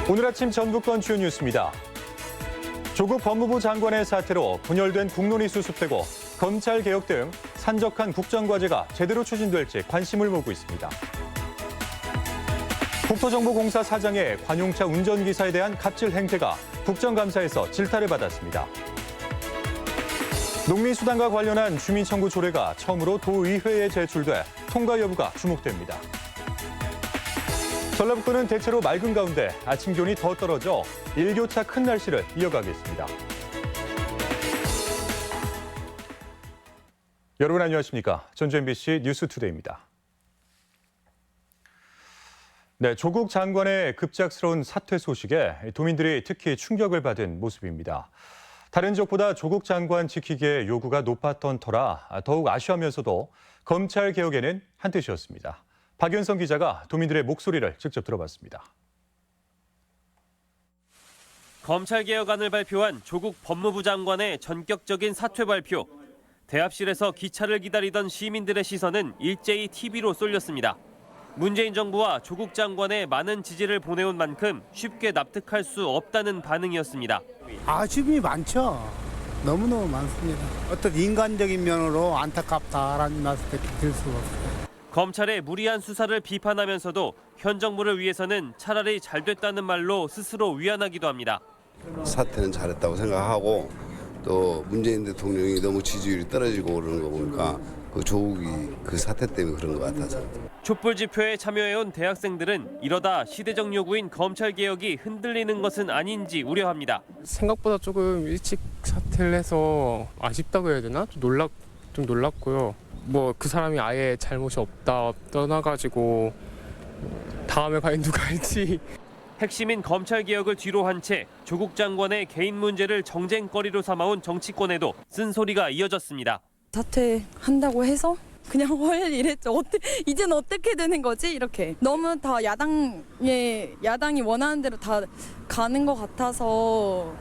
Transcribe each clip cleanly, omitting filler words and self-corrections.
오늘 아침 전북권 주요 뉴스입니다. 조국 법무부 장관의 사태로 분열된 국론이 수습되고 검찰개혁 등 산적한 국정과제가 제대로 추진될지 관심을 모으고 있습니다. 국토정보공사 사장의 관용차 운전기사에 대한 갑질 행태가 국정감사에서 질타를 받았습니다. 농민수당과 관련한 주민청구 조례가 처음으로 도의회에 제출돼 통과 여부가 주목됩니다. 전라북도는 대체로 맑은 가운데 아침 기온이 더 떨어져 일교차 큰 날씨를 이어가겠습니다. 여러분 안녕하십니까? 전주 MBC 뉴스투데이입니다. 네, 조국 장관의 급작스러운 사퇴 소식에 도민들이 특히 충격을 받은 모습입니다. 다른 지역보다 조국 장관 지키기의 요구가 높았던 터라 더욱 아쉬워하면서도 검찰 개혁에는 한뜻이었습니다. 박연성 기자가 도민들의 목소리를 직접 들어봤습니다. 검찰개혁안을 발표한 조국 법무부 장관의 전격적인 사퇴 발표. 대합실에서 기차를 기다리던 시민들의 시선은 일제히 TV로 쏠렸습니다. 문재인 정부와 조국 장관의 많은 지지를 보내온 만큼 쉽게 납득할 수 없다는 반응이었습니다. 아쉬움이 많죠. 너무너무 많습니다. 어떤 인간적인 면으로 안타깝다라는 말씀밖에 드릴 수가 없어요. 검찰의 무리한 수사를 비판하면서도 현 정부를 위해서는 차라리 잘 됐다는 말로 스스로 위안하기도 합니다. 사태는 잘했다고 생각하고 또 문재인 대통령이 너무 지지율이 떨어지고 그러는 거 보니까 그 조국이 그 사태 때문에 그런 것 같아서. 촛불 집회에 참여해온 대학생들은 이러다 시대적 요구인 검찰개혁이 흔들리는 것은 아닌지 우려합니다. 생각보다 조금 일찍 사퇴를 해서 아쉽다고 해야 되나? 좀 놀랐고요. 뭐 그 사람이 아예 잘못이 없다 떠나가지고 다음에 과연 누가 할지. 핵심인 검찰개혁을 뒤로 한 채 조국 장관의 개인 문제를 정쟁거리로 삼아온 정치권에도 쓴소리가 이어졌습니다. 사퇴한다고 해서 그냥 헐 이랬죠. 이제는 어떻게 되는 거지? 이렇게 너무 다 야당이 원하는 대로 다 가는 것 같아서.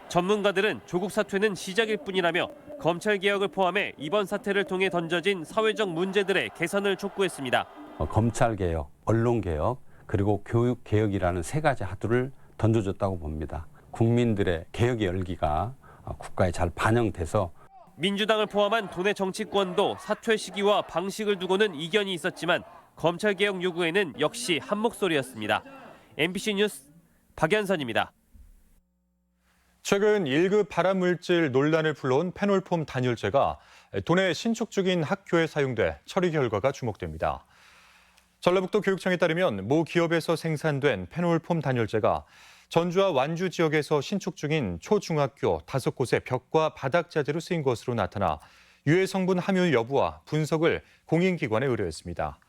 전문가들은 조국 사퇴는 시작일 뿐이라며 검찰개혁을 포함해 이번 사태를 통해 던져진 사회적 문제들의 개선을 촉구했습니다. 검찰개혁, 언론개혁, 그리고 교육개혁이라는 세 가지 화두를 던져줬다고 봅니다. 국민들의 개혁의 열기가 국가에 잘 반영돼서 민주당을 포함한 도내 정치권도 사퇴 시기와 방식을 두고는 이견이 있었지만 검찰개혁 요구에는 역시 한 목소리였습니다. MBC 뉴스 박연선입니다. 최근 1급 발암물질 논란을 불러온 페놀폼 단열재가 도내 신축 중인 학교에 사용돼 처리 결과가 주목됩니다. 전라북도 교육청에 따르면 모 기업에서 생산된 페놀폼 단열재가 전주와 완주 지역에서 신축 중인 초중학교 5곳의 벽과 바닥 자재로 쓰인 것으로 나타나 유해 성분 함유 여부와 분석을 공인기관에 의뢰했습니다.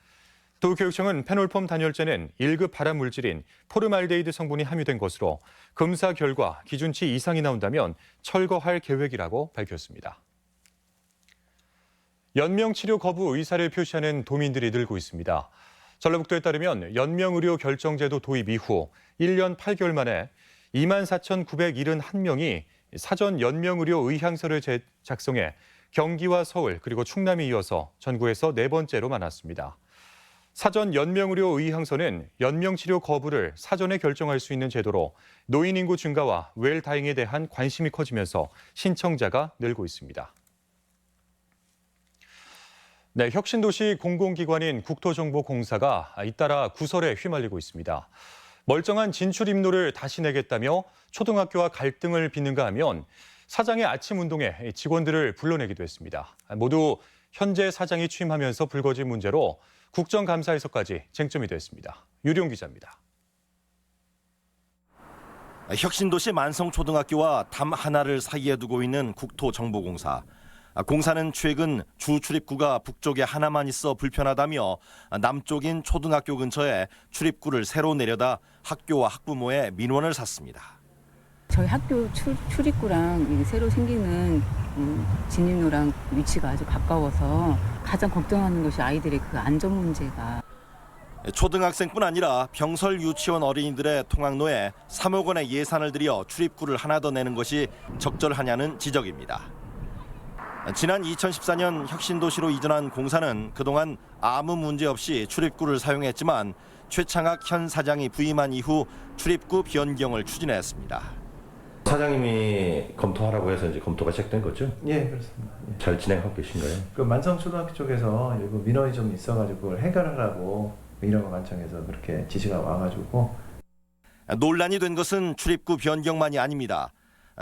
도교육청은 페놀폼 단열재는 1급 발암물질인 포름알데히드 성분이 함유된 것으로 검사 결과 기준치 이상이 나온다면 철거할 계획이라고 밝혔습니다. 연명치료 거부 의사를 표시하는 도민들이 늘고 있습니다. 전라북도에 따르면 연명의료 결정제도 도입 이후 1년 8개월 만에 24,971명이 사전 연명의료 의향서를 작성해 경기와 서울 그리고 충남이 이어서 전국에서 네 번째로 많았습니다. 사전 연명의료 의향서는 연명치료 거부를 사전에 결정할 수 있는 제도로 노인 인구 증가와 웰다잉에 대한 관심이 커지면서 신청자가 늘고 있습니다. 네, 혁신도시 공공기관인 국토정보공사가 잇따라 구설에 휘말리고 있습니다. 멀쩡한 진출 입로를 다시 내겠다며 초등학교와 갈등을 빚는가 하면 사장의 아침 운동에 직원들을 불러내기도 했습니다. 모두 현재 사장이 취임하면서 불거진 문제로 국정감사에서까지 쟁점이 됐습니다. 유룡 기자입니다. 혁신도시 만성초등학교와 담 하나를 사이에 두고 있는 국토정보공사. 공사는 최근 주 출입구가 북쪽에 하나만 있어 불편하다며 남쪽인 초등학교 근처에 출입구를 새로 내려다 학교와 학부모의 민원을 샀습니다. 저희 학교 출입구랑 새로 생기는 진입로랑 위치가 아주 가까워서 가장 걱정하는 것이 아이들의 그 안전 문제가. 초등학생뿐 아니라 병설 유치원 어린이들의 통학로에 3억 원의 예산을 들여 출입구를 하나 더 내는 것이 적절하냐는 지적입니다. 지난 2014년 혁신도시로 이전한 공사는 그동안 아무 문제 없이 출입구를 사용했지만 최창학 현 사장이 부임한 이후 출입구 변경을 추진했습니다. 사장님이 검토하라고 해서 이제 검토가 시작된 거죠? 예, 그렇습니다. 예. 잘 진행하고 계신가요? 그 만성초등학교 쪽에서 일부 민원이 좀 있어가지고 그걸 해결하라고 민원관청에서 그렇게 지시가 와가지고. 논란이 된 것은 출입구 변경만이 아닙니다.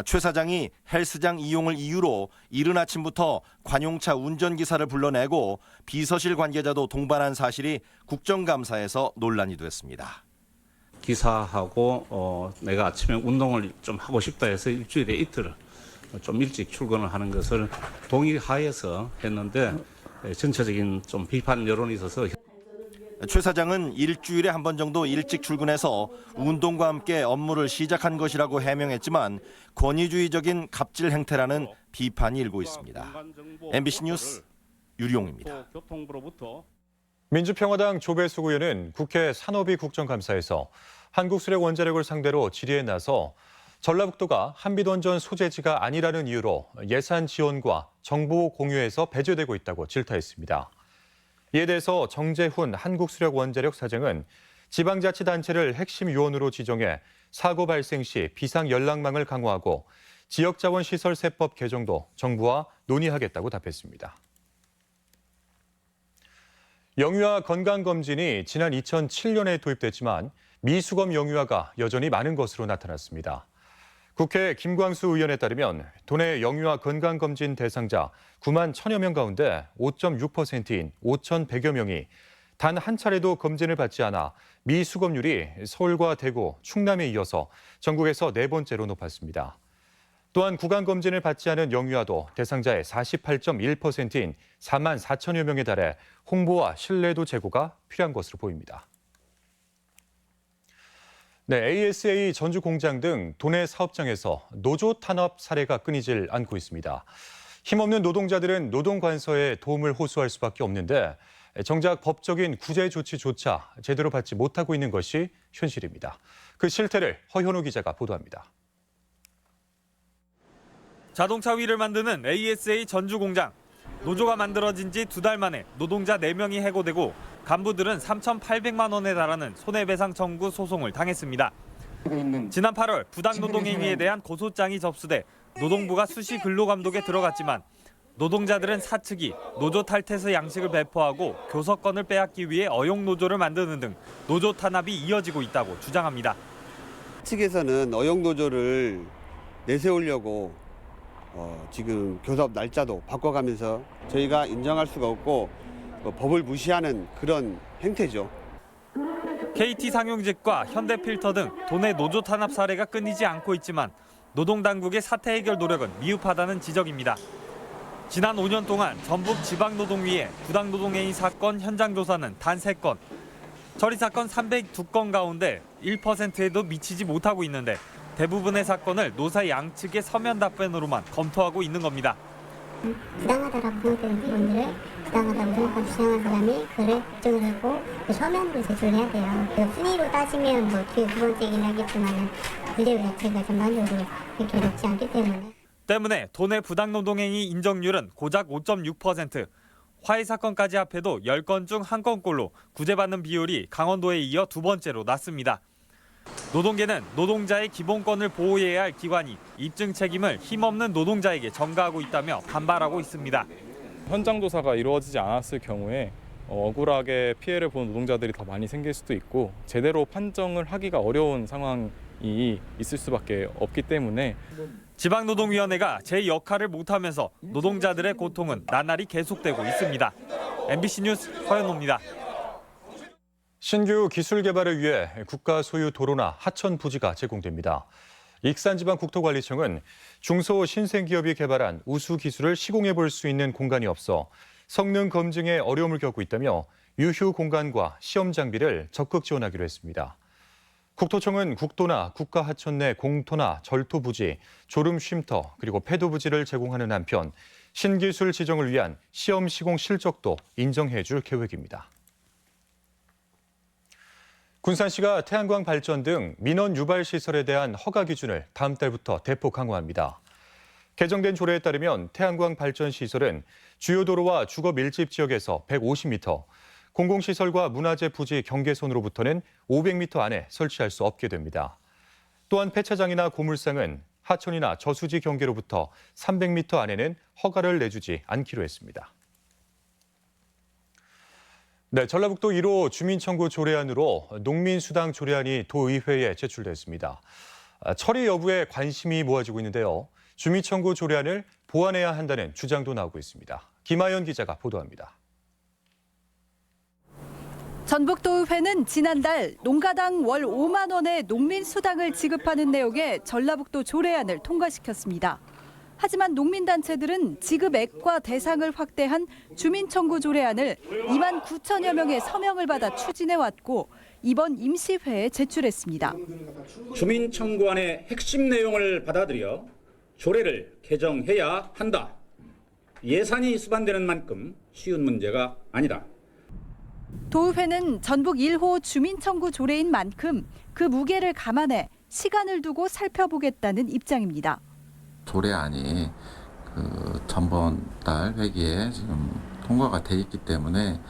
최 사장이 헬스장 이용을 이유로 이른 아침부터 관용차 운전기사를 불러내고 비서실 관계자도 동반한 사실이 국정감사에서 논란이 됐습니다. 기사하고 내가 아침에 운동을 좀 하고 싶다 해서 일주일에 이틀 좀 일찍 출근을 하는 것을 동의하에서 했는데 전체적인 좀 비판 여론이 있어서 최 사장은 일주일에 한 번 정도 일찍 출근해서 운동과 함께 업무를 시작한 것이라고 해명했지만 권위주의적인 갑질 행태라는 비판이 일고 있습니다. MBC 뉴스 유리용입니다. 민주평화당 조배숙 의원은 국회 산업위 국정감사에서 한국수력원자력을 상대로 질의에 나서 전라북도가 한빛원전 소재지가 아니라는 이유로 예산 지원과 정보 공유에서 배제되고 있다고 질타했습니다. 이에 대해서 정재훈 한국수력원자력 사장은 지방자치단체를 핵심 요원으로 지정해 사고 발생 시 비상연락망을 강화하고 지역자원시설세법 개정도 정부와 논의하겠다고 답했습니다. 영유아 건강검진이 지난 2007년에 도입됐지만 미수검 영유아가 여전히 많은 것으로 나타났습니다. 국회 김광수 의원에 따르면 도내 영유아 건강검진 대상자 9만 1,000여 명 가운데 5.6%인 5,100여 명이 단 한 차례도 검진을 받지 않아 미수검률이 서울과 대구, 충남에 이어서 전국에서 네 번째로 높았습니다. 또한 구강검진을 받지 않은 영유아도 대상자의 48.1%인 4만 4천여 명에 달해 홍보와 신뢰도 제고가 필요한 것으로 보입니다. 네, ASA 전주 공장 등 도내 사업장에서 노조 탄압 사례가 끊이질 않고 있습니다. 힘없는 노동자들은 노동관서에 도움을 호소할 수밖에 없는데 정작 법적인 구제 조치조차 제대로 받지 못하고 있는 것이 현실입니다. 그 실태를 허현우 기자가 보도합니다. 자동차 위를 만드는 ASA 전주 공장. 노조가 만들어진 지 2달 만에 노동자 4명이 해고되고 간부들은 3,800만 원에 달하는 손해배상 청구 소송을 당했습니다. 지난 8월 부당노동행위에 대한 고소장이 접수돼 노동부가 수시 근로감독에 들어갔지만 노동자들은 사측이 노조 탈퇴서 양식을 배포하고 교섭권을 빼앗기 위해 어용노조를 만드는 등 노조 탄압이 이어지고 있다고 주장합니다. 측에서는 어용노조를 내세우려고 지금 교섭 날짜도 바꿔가면서 저희가 인정할 수가 없고 법을 무시하는 그런 행태죠. KT 상용직과 현대필터 등 도내 노조 탄압 사례가 끊이지 않고 있지만 노동당국의 사태 해결 노력은 미흡하다는 지적입니다. 지난 5년 동안 전북 지방노동위의 부당노동행위 사건 현장 조사는 단 3건, 처리 사건 302건 가운데 1%에도 미치지 못하고 있는데 대부분의 사건을 노사 양측의 서면 답변으로만 검토하고 있는 겁니다. 부당하다라고 생각되는 부분들을 부당하다고 생각하고 주장한 사람이 그를 입증을 하고 서면으로 제출을 해야 돼요. 순위로 따지면 뭐 뒤에 2번째이긴 하겠지만 문제율 자체가 전반적으로 이렇게 높지 않기 때문에 도내 부당노동행위 인정률은 고작 5.6%, 화해 사건까지 합해도 10건 중 1건꼴로 구제받는 비율이 강원도에 이어 2번째로 낮습니다. 노동계는 노동자의 기본권을 보호해야 할 기관이 입증 책임을 힘없는 노동자에게 전가하고 있다며 반발하고 있습니다. 현장 조사가 이루어지지 않았을 경우에 억울하게 피해를 보는 노동자들이 더 많이 생길 수도 있고 제대로 판정을 하기가 어려운 상황이 있을 수밖에 없기 때문에 지방노동위원회가 제 역할을 못하면서 노동자들의 고통은 나날이 계속되고 있습니다. MBC 뉴스 허현호입니다. 신규 기술 개발을 위해 국가 소유 도로나 하천 부지가 제공됩니다. 익산지방국토관리청은 중소 신생기업이 개발한 우수 기술을 시공해 볼 수 있는 공간이 없어 성능 검증에 어려움을 겪고 있다며 유휴 공간과 시험 장비를 적극 지원하기로 했습니다. 국토청은 국도나 국가하천 내 공터나 절토 부지, 졸음 쉼터 그리고 폐도 부지를 제공하는 한편 신기술 지정을 위한 시험 시공 실적도 인정해 줄 계획입니다. 군산시가 태양광 발전 등 민원 유발 시설에 대한 허가 기준을 다음 달부터 대폭 강화합니다. 개정된 조례에 따르면 태양광 발전 시설은 주요 도로와 주거 밀집 지역에서 150m, 공공시설과 문화재 부지 경계선으로부터는 500m 안에 설치할 수 없게 됩니다. 또한 폐차장이나 고물상은 하천이나 저수지 경계로부터 300m 안에는 허가를 내주지 않기로 했습니다. 네, 전라북도 1호 주민청구 조례안으로 농민수당 조례안이 도의회에 제출됐습니다. 처리 여부에 관심이 모아지고 있는데요. 주민청구 조례안을 보완해야 한다는 주장도 나오고 있습니다. 김하연 기자가 보도합니다. 전북도의회는 지난달 농가당 월 5만 원의 농민수당을 지급하는 내용의 전라북도 조례안을 통과시켰습니다. 하지만 농민단체들은 지급액과 대상을 확대한 주민청구 조례안을 2만 9천여 명의 서명을 받아 추진해왔고 이번 임시회에 제출했습니다. 주민청구안의 핵심 내용을 받아들여 조례를 개정해야 한다. 예산이 수반되는 만큼 쉬운 문제가 아니다. 도의회는 전북 1호 주민청구 조례인 만큼 그 무게를 감안해 시간을 두고 살펴보겠다는 입장입니다. 조례안이 전번 달 회기에 지금 통과가 돼 있기 때문에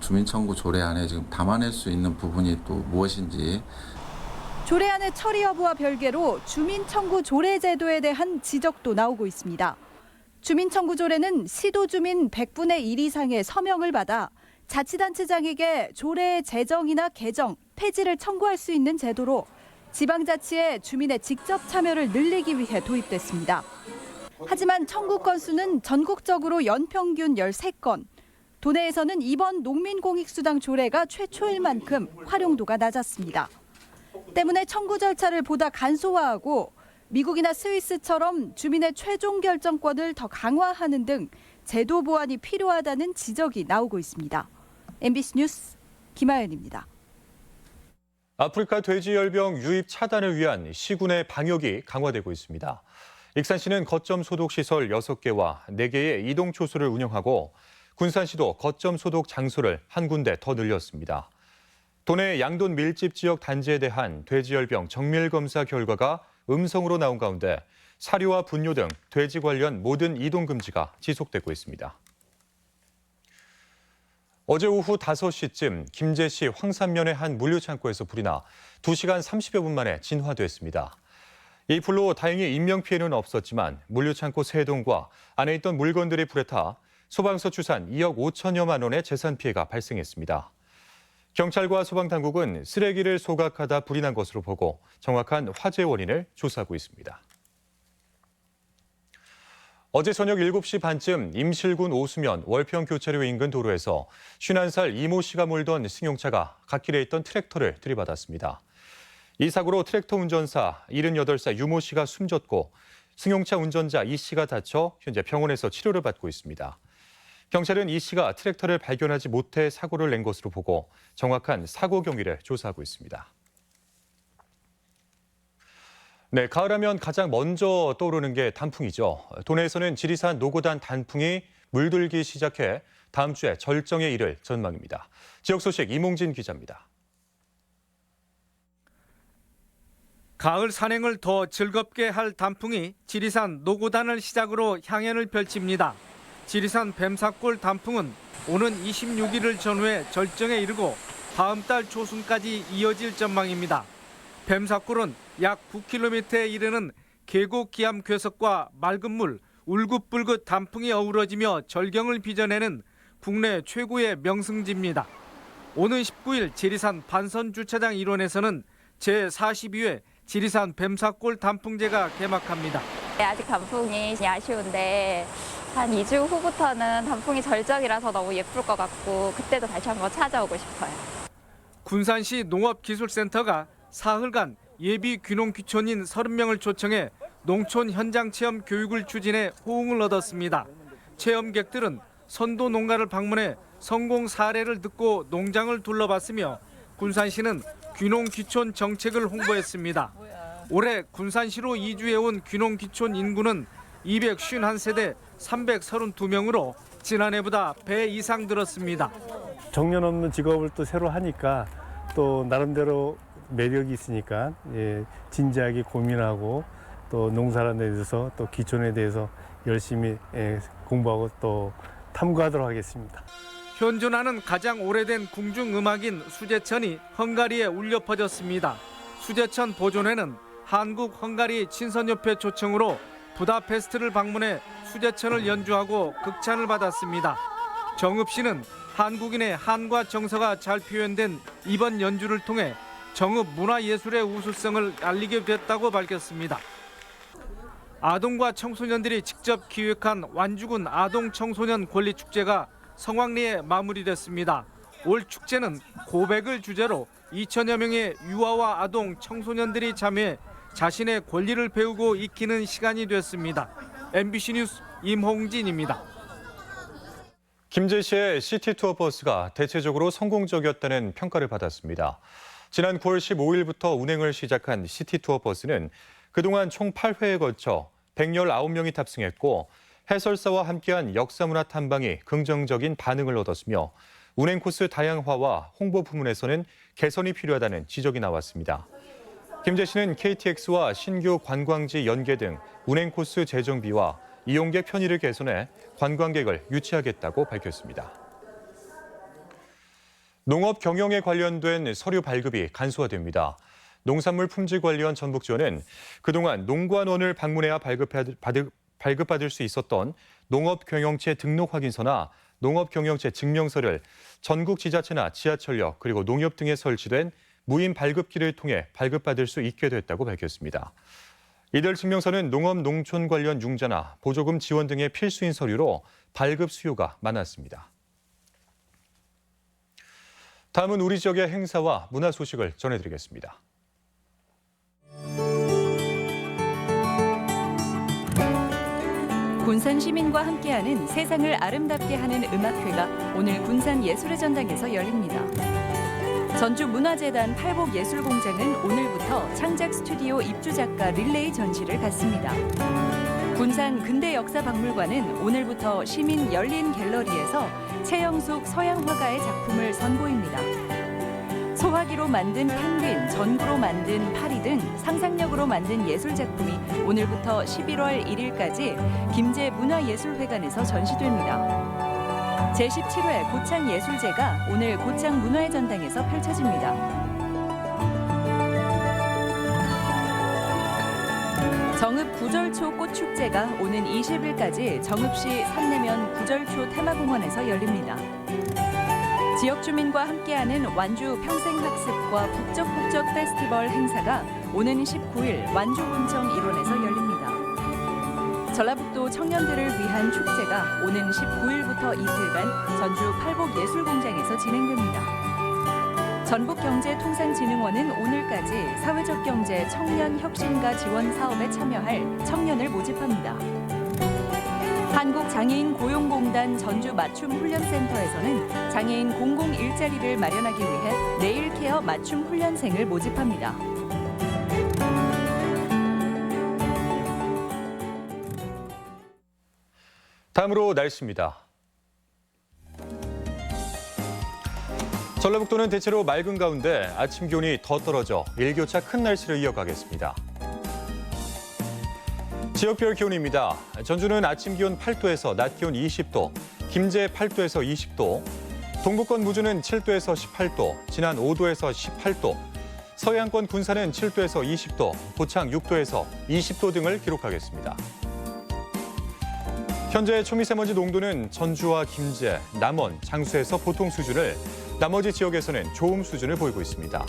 주민청구 조례안에 지금 담아낼 수 있는 부분이 또 무엇인지. 조례안의 처리 여부와 별개로 주민청구 조례 제도에 대한 지적도 나오고 있습니다. 주민청구 조례는 시도 주민 100분의 1 이상의 서명을 받아 자치단체장에게 조례의 제정이나 개정, 폐지를 청구할 수 있는 제도로 지방자치의 주민의 직접 참여를 늘리기 위해 도입됐습니다. 하지만 청구 건수는 전국적으로 연평균 13건, 도내에서는 이번 농민공익수당 조례가 최초일 만큼 활용도가 낮았습니다. 때문에 청구 절차를 보다 간소화하고 미국이나 스위스처럼 주민의 최종 결정권을 더 강화하는 등 제도 보완이 필요하다는 지적이 나오고 있습니다. MBC 뉴스 김하연입니다. 아프리카 돼지열병 유입 차단을 위한 시군의 방역이 강화되고 있습니다. 익산시는 거점 소독 시설 6개와 4개의 이동 초소를 운영하고 군산시도 거점 소독 장소를 한 군데 더 늘렸습니다. 도내 양돈 밀집 지역 단지에 대한 돼지열병 정밀 검사 결과가 음성으로 나온 가운데 사료와 분뇨 등 돼지 관련 모든 이동 금지가 지속되고 있습니다. 어제 오후 5시쯤 김제시 황산면의 한 물류창고에서 불이 나 2시간 30여 분 만에 진화됐습니다. 이 불로 다행히 인명피해는 없었지만 물류창고 3동과 안에 있던 물건들이 불에 타 소방서 추산 2억 5천여만 원의 재산 피해가 발생했습니다. 경찰과 소방당국은 쓰레기를 소각하다 불이 난 것으로 보고 정확한 화재 원인을 조사하고 있습니다. 어제 저녁 7시 반쯤 임실군 오수면 월평 교차로 인근 도로에서 51살 이모 씨가 몰던 승용차가 갓길에 있던 트랙터를 들이받았습니다. 이 사고로 트랙터 운전사 78살 유모 씨가 숨졌고 승용차 운전자 이 씨가 다쳐 현재 병원에서 치료를 받고 있습니다. 경찰은 이 씨가 트랙터를 발견하지 못해 사고를 낸 것으로 보고 정확한 사고 경위를 조사하고 있습니다. 네, 가을하면 가장 먼저 떠오르는 게 단풍이죠. 도내에서는 지리산 노고단 단풍이 물들기 시작해 다음 주에 절정에 이를 전망입니다. 지역 소식 이몽진 기자입니다. 가을 산행을 더 즐겁게 할 단풍이 지리산 노고단을 시작으로 향연을 펼칩니다. 지리산 뱀사골 단풍은 오는 26일을 전후해 절정에 이르고 다음 달 초순까지 이어질 전망입니다. 뱀사골은 약 9km에 이르는 계곡 기암 괴석과 맑은 물, 울긋불긋 단풍이 어우러지며 절경을 빚어내는 국내 최고의 명승지입니다. 오는 19일 지리산 반선주차장 일원에서는 제42회 지리산 뱀사골 단풍제가 개막합니다. 아직 단풍이 아쉬운데 한 2주 후부터는 단풍이 절정이라서 너무 예쁠 것 같고 그때도 다시 한번 찾아오고 싶어요. 군산시 농업기술센터가 사흘간 예비 귀농 귀촌인 30명을 초청해 농촌 현장 체험 교육을 추진해 호응을 얻었습니다. 체험객들은 선도 농가를 방문해 성공 사례를 듣고 농장을 둘러봤으며 군산시는 귀농 귀촌 정책을 홍보했습니다. 올해 군산시로 이주해온 귀농 귀촌 인구는 251세대 332명으로 지난해보다 배 이상 늘었습니다. 정년 없는 직업을 또 새로 하니까 또 나름대로 매력이 있으니까 진지하게 고민하고 또 농사에 대해서 또 기촌에 대해서 열심히 공부하고 또 탐구하도록 하겠습니다. 현존하는 가장 오래된 궁중음악인 수제천이 헝가리에 울려 퍼졌습니다. 수제천 보존회는 한국-헝가리 친선협회 초청으로 부다페스트를 방문해 수제천을 연주하고 극찬을 받았습니다. 정읍 씨는 한국인의 한과 정서가 잘 표현된 이번 연주를 통해 정읍 문화예술의 우수성을 알리게 됐다고 밝혔습니다. 아동과 청소년들이 직접 기획한 완주군 아동청소년 권리축제가 성황리에 마무리됐습니다. 올 축제는 고백을 주제로 2천여 명의 유아와 아동 청소년들이 참여해 자신의 권리를 배우고 익히는 시간이 됐습니다. MBC 뉴스 임홍진입니다. 김제시의 시티투어 버스가 대체적으로 성공적이었다는 평가를 받았습니다. 지난 9월 15일부터 운행을 시작한 시티투어 버스는 그동안 총 8회에 걸쳐 119명이 탑승했고 해설사와 함께한 역사문화 탐방이 긍정적인 반응을 얻었으며 운행 코스 다양화와 홍보 부문에서는 개선이 필요하다는 지적이 나왔습니다. 김제시는 KTX와 신규 관광지 연계 등 운행 코스 재정비와 이용객 편의를 개선해 관광객을 유치하겠다고 밝혔습니다. 농업 경영에 관련된 서류 발급이 간소화됩니다. 농산물 품질 관련 전북지원은 그동안 농관원을 방문해야 발급받을 수 있었던 농업경영체 등록 확인서나 농업경영체 증명서를 전국 지자체나 지하철역 그리고 농협 등에 설치된 무인 발급기를 통해 발급받을 수 있게 됐다고 밝혔습니다. 이들 증명서는 농업 농촌 관련 융자나 보조금 지원 등의 필수인 서류로 발급 수요가 많았습니다. 다음은 우리 지역의 행사와 문화 소식을 전해드리겠습니다. 군산 시민과 함께하는 세상을 아름답게 하는 음악회가 오늘 군산 예술의 전당에서 열립니다. 전주문화재단 팔복예술공장은 오늘부터 창작 스튜디오 입주작가 릴레이 전시를 갖습니다. 군산 근대역사박물관은 오늘부터 시민 열린 갤러리에서 최영숙 서양화가의 작품을 선보입니다. 소화기로 만든 펭귄, 전구로 만든 파리 등 상상력으로 만든 예술작품이 오늘부터 11월 1일까지 김제문화예술회관에서 전시됩니다. 제17회 고창예술제가 오늘 고창문화의 전당에서 펼쳐집니다. 정읍 구절초 꽃축제가 오는 20일까지 정읍시 산내면 구절초 테마공원에서 열립니다. 지역 주민과 함께하는 완주 평생학습과 북적북적 페스티벌 행사가 오는 19일 완주군청 일원에서 열립니다. 전라북도 청년들을 위한 축제가 오는 19일부터 이틀간 전주 팔복예술공장에서 진행됩니다. 전북경제통상진흥원은 오늘까지 사회적 경제 청년 혁신과 지원 사업에 참여할 청년을 모집합니다. 한국장애인 고용공단 전주 맞춤훈련센터에서는 장애인 공공 일자리를 마련하기 위해 네일케어 맞춤훈련생을 모집합니다. 다음으로 날씨입니다. 전라북도는 대체로 맑은 가운데 아침 기온이 더 떨어져 일교차 큰 날씨를 이어가겠습니다. 지역별 기온입니다. 전주는 아침 기온 8도에서 낮 기온 20도, 김제 8도에서 20도, 동부권 무주는 7도에서 18도, 진안 5도에서 18도, 서해안권 군산은 7도에서 20도, 고창 6도에서 20도 등을 기록하겠습니다. 현재 초미세먼지 농도는 전주와 김제, 남원, 장수에서 보통 수준을, 나머지 지역에서는 좋음 수준을 보이고 있습니다.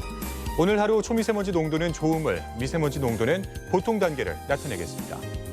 오늘 하루 초미세먼지 농도는 좋음을, 미세먼지 농도는 보통 단계를 나타내겠습니다.